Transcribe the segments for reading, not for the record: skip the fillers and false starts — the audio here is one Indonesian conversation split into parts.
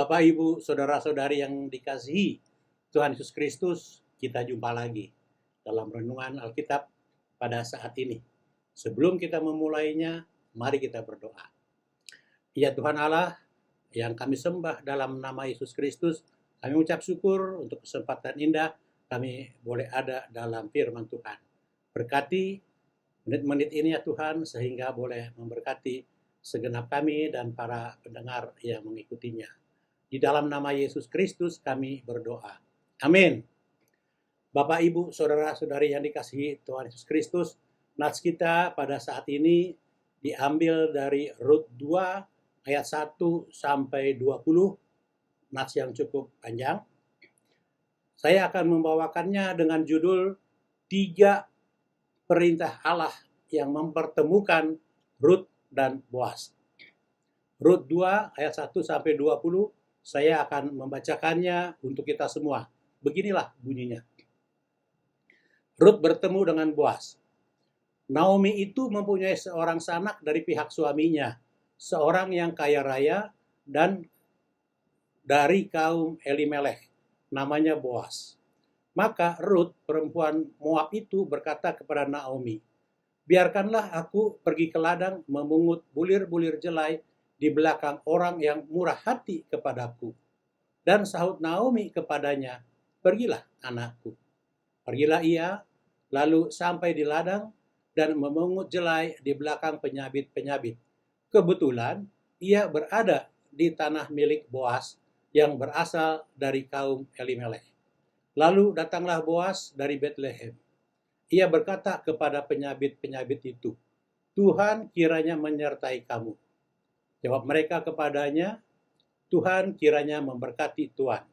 Bapak, Ibu, Saudara-saudari yang dikasihi Tuhan Yesus Kristus, kita jumpa lagi dalam renungan Alkitab pada saat ini. Sebelum kita memulainya, mari kita berdoa. Ya Tuhan Allah, yang kami sembah dalam nama Yesus Kristus, kami ucap syukur untuk kesempatan indah kami boleh ada dalam firman Tuhan. Berkati menit-menit ini ya Tuhan, sehingga boleh memberkati segenap kami dan para pendengar yang mengikutinya. Di dalam nama Yesus Kristus kami berdoa. Amin. Bapak, Ibu, Saudara-saudari yang dikasihi Tuhan Yesus Kristus, nats kita pada saat ini diambil dari Rut 2 ayat 1 sampai 20, nats yang cukup panjang. Saya akan membawakannya dengan judul 3 perintah Allah yang mempertemukan Rut dan Boaz. Rut 2 ayat 1 sampai 20, saya akan membacakannya untuk kita semua. Beginilah bunyinya. Rut bertemu dengan Boaz. Naomi itu mempunyai seorang sanak dari pihak suaminya, seorang yang kaya raya dan dari kaum Elimelech, namanya Boaz. Maka Rut, perempuan Moab itu, berkata kepada Naomi, "Biarkanlah aku pergi ke ladang memungut bulir-bulir jelai di belakang orang yang murah hati kepadaku." Dan sahut Naomi kepadanya, "Pergilah anakku." Pergilah ia, lalu sampai di ladang dan memungut jelai di belakang penyabit-penyabit. Kebetulan ia berada di tanah milik Boaz yang berasal dari kaum Elimelech. Lalu datanglah Boaz dari Betlehem. Ia berkata kepada penyabit-penyabit itu, "Tuhan kiranya menyertai kamu." Jawab mereka kepadanya, "Tuhan kiranya memberkati tuan."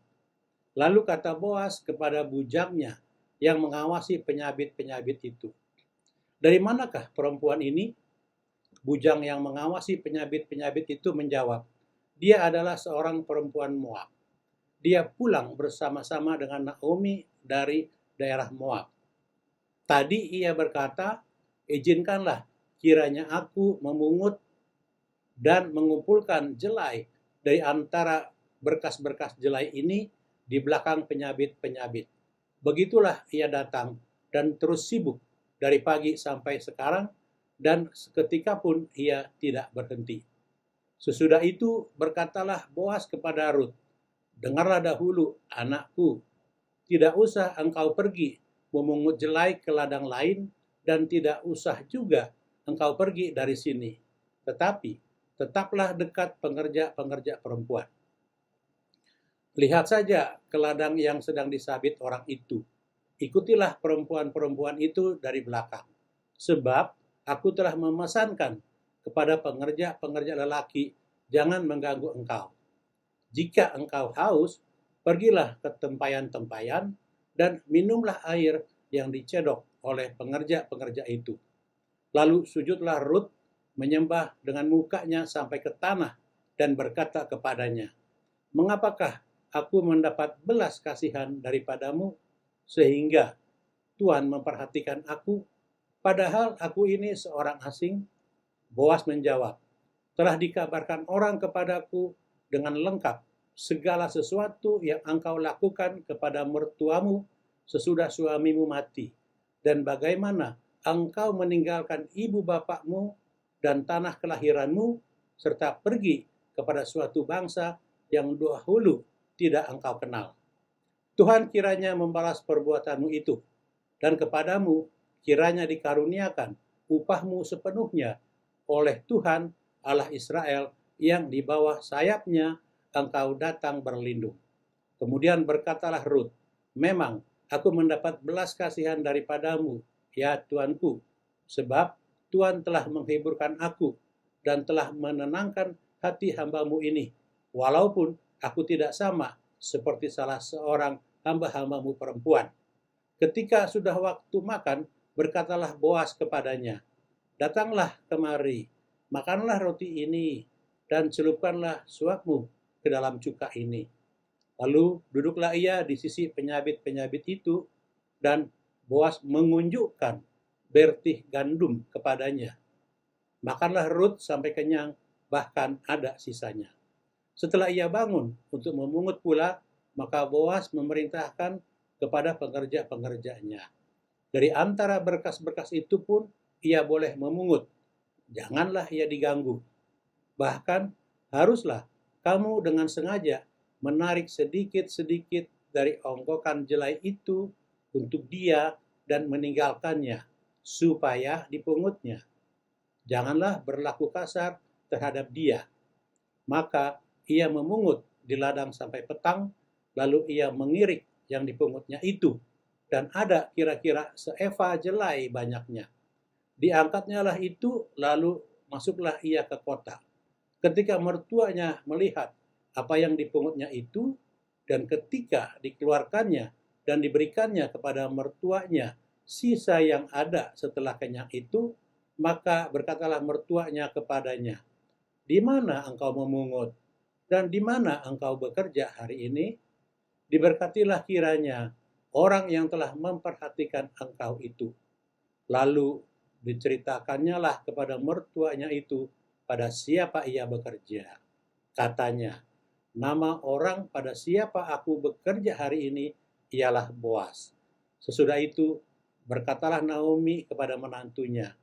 Lalu kata Boaz kepada bujangnya yang mengawasi penyabit-penyabit itu, "Dari manakah perempuan ini?" Bujang yang mengawasi penyabit-penyabit itu menjawab, "Dia adalah seorang perempuan Moab. Dia pulang bersama-sama dengan Naomi dari daerah Moab. Tadi ia berkata, 'Izinkanlah kiranya aku memungut dan mengumpulkan jelai dari antara berkas-berkas jelai ini di belakang penyabit-penyabit.' Begitulah ia datang dan terus sibuk dari pagi sampai sekarang, dan seketika pun ia tidak berhenti." Sesudah itu berkatalah Boaz kepada Rut, "Dengarlah dahulu, anakku, tidak usah engkau pergi memungut jelai ke ladang lain, dan tidak usah juga engkau pergi dari sini. Tetapi tetaplah dekat pengerja-pengerja perempuan. Lihat saja ke ladang yang sedang disabit orang itu. Ikutilah perempuan-perempuan itu dari belakang. Sebab aku telah memesankan kepada pengerja-pengerja lelaki, jangan mengganggu engkau. Jika engkau haus, pergilah ke tempayan-tempayan dan minumlah air yang dicedok oleh pengerja-pengerja itu." Lalu sujudlah Rut, menyembah dengan mukanya sampai ke tanah dan berkata kepadanya, "Mengapakah aku mendapat belas kasihan daripadamu sehingga Tuhan memperhatikan aku, padahal aku ini seorang asing?" Boaz menjawab, "Telah dikabarkan orang kepadaku dengan lengkap segala sesuatu yang engkau lakukan kepada mertuamu sesudah suamimu mati, dan bagaimana engkau meninggalkan ibu bapakmu dan tanah kelahiranmu, serta pergi kepada suatu bangsa yang dahulu tidak engkau kenal. Tuhan kiranya membalas perbuatanmu itu, dan kepadamu kiranya dikaruniakan upahmu sepenuhnya oleh Tuhan Allah Israel yang di bawah sayapnya engkau datang berlindung." Kemudian berkatalah Rut, "Memang aku mendapat belas kasihan daripadamu, ya Tuanku, sebab Tuhan telah menghiburkan aku dan telah menenangkan hati hambamu ini, walaupun aku tidak sama seperti salah seorang hamba-hambamu perempuan." Ketika sudah waktu makan, berkatalah Boaz kepadanya, "Datanglah kemari, makanlah roti ini, dan celupkanlah suapmu ke dalam cuka ini." Lalu duduklah ia di sisi penyabit-penyabit itu, dan Boaz mengunjukkan bertih gandum kepadanya. Makanlah Rut sampai kenyang, bahkan ada sisanya. Setelah ia bangun untuk memungut pula, maka Boas memerintahkan kepada pekerja-pekerjanya. Dari antara berkas-berkas itu pun ia boleh memungut. Janganlah ia diganggu. Bahkan haruslah kamu dengan sengaja menarik sedikit-sedikit dari ongkokan jelai itu untuk dia dan meninggalkannya, supaya dipungutnya. Janganlah berlaku kasar terhadap dia. Maka ia memungut di ladang sampai petang, lalu ia mengirik yang dipungutnya itu, dan ada kira-kira seeva jelai banyaknya. Diangkatnya lah itu, lalu masuklah ia ke kota. Ketika mertuanya melihat apa yang dipungutnya itu, dan ketika dikeluarkannya dan diberikannya kepada mertuanya sisa yang ada setelah kenyang itu, maka berkatalah mertuanya kepadanya, "Di mana engkau memungut? Dan di mana engkau bekerja hari ini? Diberkatilah kiranya orang yang telah memperhatikan engkau itu." Lalu diceritakannya lah kepada mertuanya itu pada siapa ia bekerja. Katanya, "Nama orang pada siapa aku bekerja hari ini ialah Boas." Sesudah itu berkatalah Naomi kepada menantunya,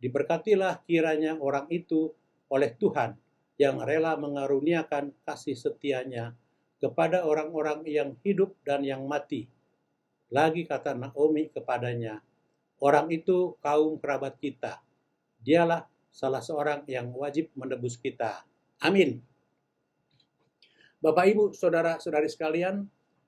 "Diberkatilah kiranya orang itu oleh Tuhan yang rela mengaruniakan kasih setianya kepada orang-orang yang hidup dan yang mati." Lagi kata Naomi kepadanya, "Orang itu kaum kerabat kita. Dialah salah seorang yang wajib menebus kita." Amin. Bapak, Ibu, Saudara-saudari sekalian,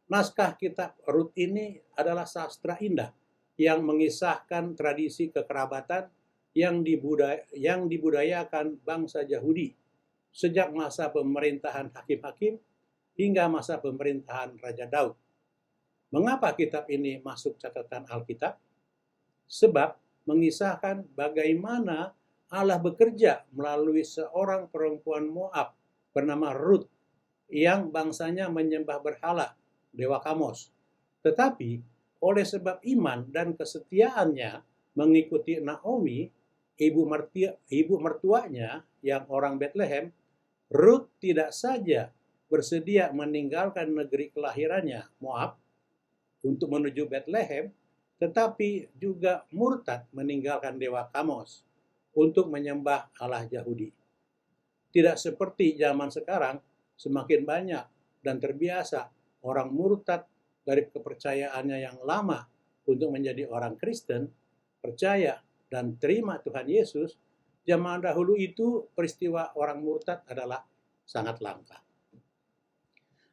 naskah kitab Rut ini adalah sastra indah yang mengisahkan tradisi kekerabatan yang dibudayakan bangsa Yahudi sejak masa pemerintahan hakim-hakim hingga masa pemerintahan Raja Daud. Mengapa kitab ini masuk catatan Alkitab? Sebab mengisahkan bagaimana Allah bekerja melalui seorang perempuan Moab bernama Rut yang bangsanya menyembah berhala, dewa Kamos. Tetapi oleh sebab iman dan kesetiaannya mengikuti Naomi, ibu mertuanya yang orang Bethlehem, Rut tidak saja bersedia meninggalkan negeri kelahirannya, Moab, untuk menuju Bethlehem, tetapi juga murtad meninggalkan dewa Kamos untuk menyembah Allah Yahudi. Tidak seperti zaman sekarang, semakin banyak dan terbiasa orang murtad dari kepercayaannya yang lama untuk menjadi orang Kristen, percaya dan terima Tuhan Yesus. Zaman dahulu itu peristiwa orang murtad adalah sangat langka.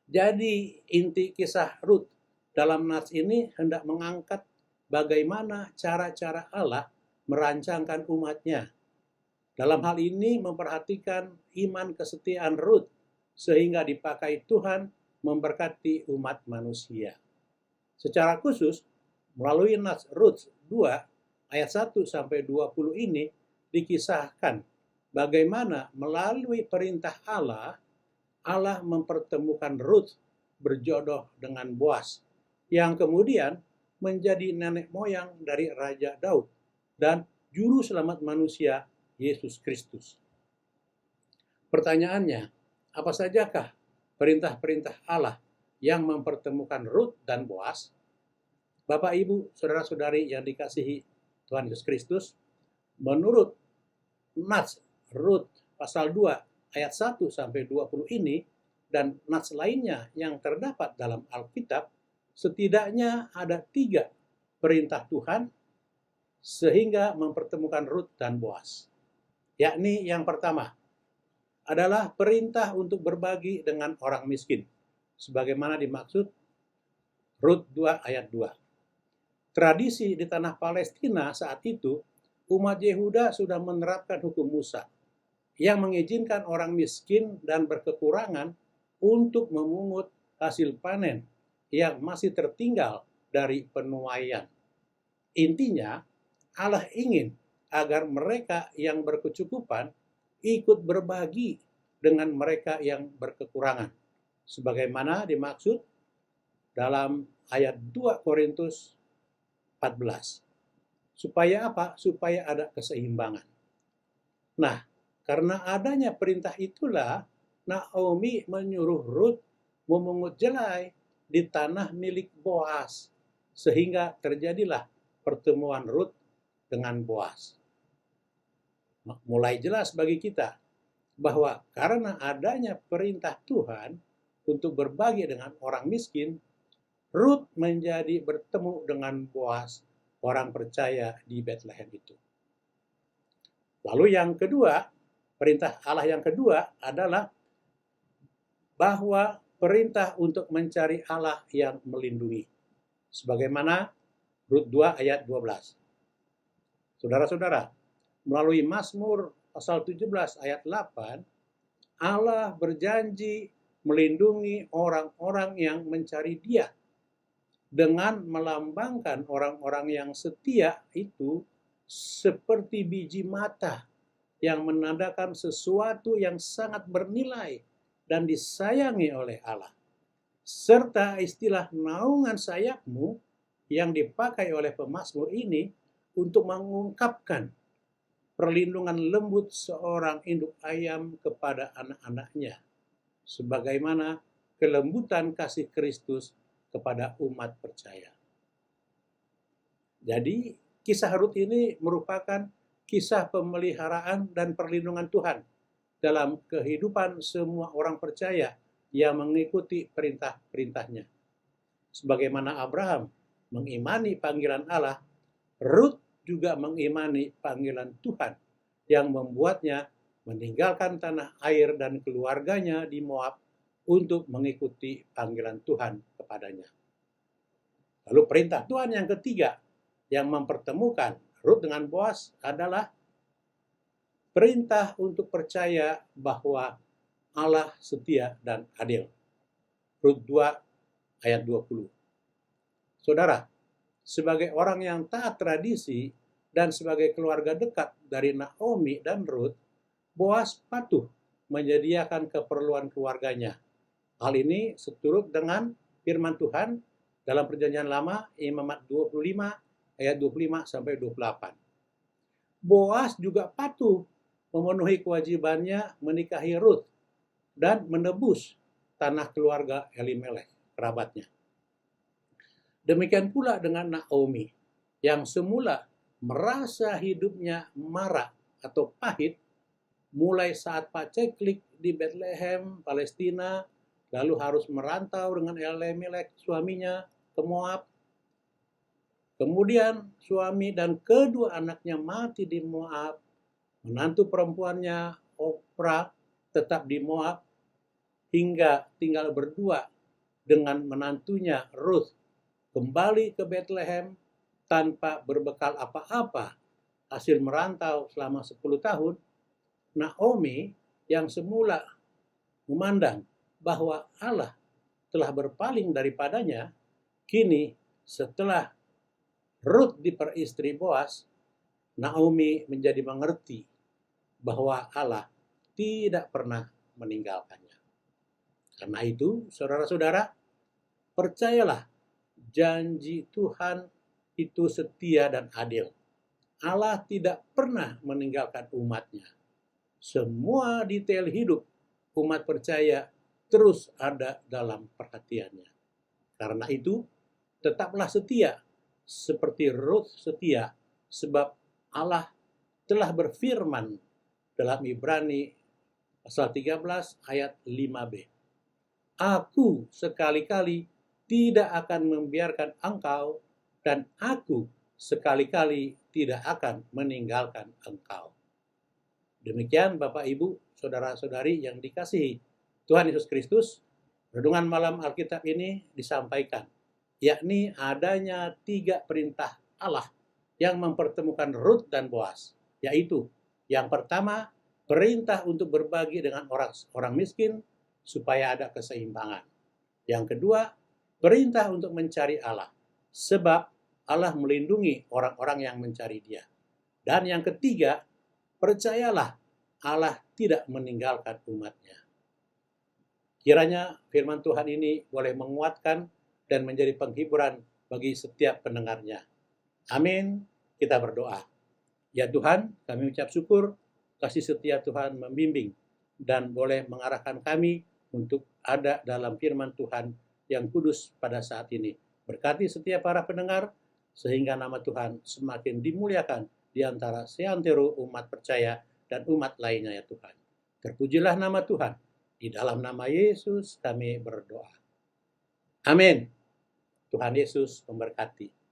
Jadi inti kisah Rut dalam nats ini hendak mengangkat bagaimana cara-cara Allah merancangkan umatnya. Dalam hal ini memperhatikan iman kesetiaan Rut sehingga dipakai Tuhan memberkati umat manusia. Secara khusus, melalui nats Rut 2 ayat 1 sampai 20 ini dikisahkan bagaimana melalui perintah Allah mempertemukan Rut berjodoh dengan Boas yang kemudian menjadi nenek moyang dari Raja Daud dan juru selamat manusia Yesus Kristus. Pertanyaannya, apa sajakah perintah-perintah Allah yang mempertemukan Rut dan Boas? Bapak, Ibu, Saudara-saudari yang dikasihi Tuhan Yesus Kristus, menurut nats Rut pasal 2 ayat 1 sampai 20 ini dan nats lainnya yang terdapat dalam Alkitab, setidaknya ada 3 perintah Tuhan sehingga mempertemukan Rut dan Boas. Yakni yang pertama adalah perintah untuk berbagi dengan orang miskin, sebagaimana dimaksud Rut 2 ayat 2. Tradisi di tanah Palestina saat itu, umat Yehuda sudah menerapkan hukum Musa yang mengizinkan orang miskin dan berkekurangan untuk memungut hasil panen yang masih tertinggal dari penuaian. Intinya, Allah ingin agar mereka yang berkecukupan ikut berbagi dengan mereka yang berkekurangan, sebagaimana dimaksud dalam ayat 2 Korintus 14. Supaya apa? Supaya ada keseimbangan. Nah, karena adanya perintah itulah Naomi menyuruh Rut memungut jelai di tanah milik Boas, sehingga terjadilah pertemuan Rut dengan Boas. Mulai jelas bagi kita bahwa karena adanya perintah Tuhan untuk berbagi dengan orang miskin, Rut menjadi bertemu dengan Boas, orang percaya di Bethlehem itu. Lalu yang kedua, perintah Allah yang kedua adalah bahwa perintah untuk mencari Allah yang melindungi. Sebagaimana Rut 2 ayat 12. Saudara-saudara, melalui Mazmur pasal 17 ayat 8, Allah berjanji melindungi orang-orang yang mencari Dia dengan melambangkan orang-orang yang setia itu seperti biji mata yang menandakan sesuatu yang sangat bernilai dan disayangi oleh Allah. Serta istilah naungan sayapmu yang dipakai oleh pemazmur ini untuk mengungkapkan perlindungan lembut seorang induk ayam kepada anak-anaknya, sebagaimana kelembutan kasih Kristus kepada umat percaya. Jadi, kisah Rut ini merupakan kisah pemeliharaan dan perlindungan Tuhan dalam kehidupan semua orang percaya yang mengikuti perintah-perintahnya. Sebagaimana Abraham mengimani panggilan Allah, Rut juga mengimani panggilan Tuhan yang membuatnya meninggalkan tanah air dan keluarganya di Moab untuk mengikuti panggilan Tuhan kepadanya. Lalu perintah Tuhan yang ketiga yang mempertemukan Rut dengan Boas adalah perintah untuk percaya bahwa Allah setia dan adil. Rut 2 ayat 20. Saudara, sebagai orang yang taat tradisi dan sebagai keluarga dekat dari Naomi dan Rut, Boas patuh menyediakan keperluan keluarganya. Hal ini seturut dengan firman Tuhan dalam Perjanjian Lama, Imamat 25 ayat 25 sampai 28. Boas juga patuh memenuhi kewajibannya menikahi Rut dan menebus tanah keluarga Elimelek, kerabatnya. Demikian pula dengan Naomi, yang semula merasa hidupnya marak atau pahit, mulai saat paceklik di Bethlehem, Palestina, lalu harus merantau dengan Elimelek, suaminya, ke Moab. Kemudian suami dan kedua anaknya mati di Moab. Menantu perempuannya, Oprah, tetap di Moab, hingga tinggal berdua dengan menantunya Ruth, kembali ke Bethlehem tanpa berbekal apa-apa hasil merantau selama 10 tahun. Naomi yang semula memandang bahwa Allah telah berpaling daripadanya, kini setelah Ruth diperistri Boas, Naomi menjadi mengerti bahwa Allah tidak pernah meninggalkannya. Karena itu, saudara-saudara, percayalah janji Tuhan itu setia dan adil. Allah tidak pernah meninggalkan umatnya. Semua detail hidup umat percaya terus ada dalam perhatiannya. Karena itu, tetaplah setia seperti Ruth setia, sebab Allah telah berfirman dalam Ibrani pasal 13 ayat 5b. Aku sekali-kali tidak akan membiarkan engkau, dan aku sekali-kali tidak akan meninggalkan engkau. Demikian Bapak Ibu, saudara-saudari yang dikasihi Tuhan Yesus Kristus, renungan malam Alkitab ini disampaikan, yakni adanya 3 perintah Allah yang mempertemukan Rut dan Boas, yaitu yang pertama, perintah untuk berbagi dengan orang miskin supaya ada keseimbangan. Yang kedua, perintah untuk mencari Allah, sebab Allah melindungi orang-orang yang mencari Dia. Dan yang ketiga, percayalah Allah tidak meninggalkan umatnya. Kiranya firman Tuhan ini boleh menguatkan dan menjadi penghiburan bagi setiap pendengarnya. Amin. Kita berdoa. Ya Tuhan, kami ucap syukur kasih setia Tuhan membimbing dan boleh mengarahkan kami untuk ada dalam firman Tuhan yang kudus pada saat ini. Berkati setiap para pendengar, sehingga nama Tuhan semakin dimuliakan di antara seantero umat percaya dan umat lainnya ya Tuhan. Terpujilah nama Tuhan. Di dalam nama Yesus kami berdoa. Amin. Tuhan Yesus memberkati.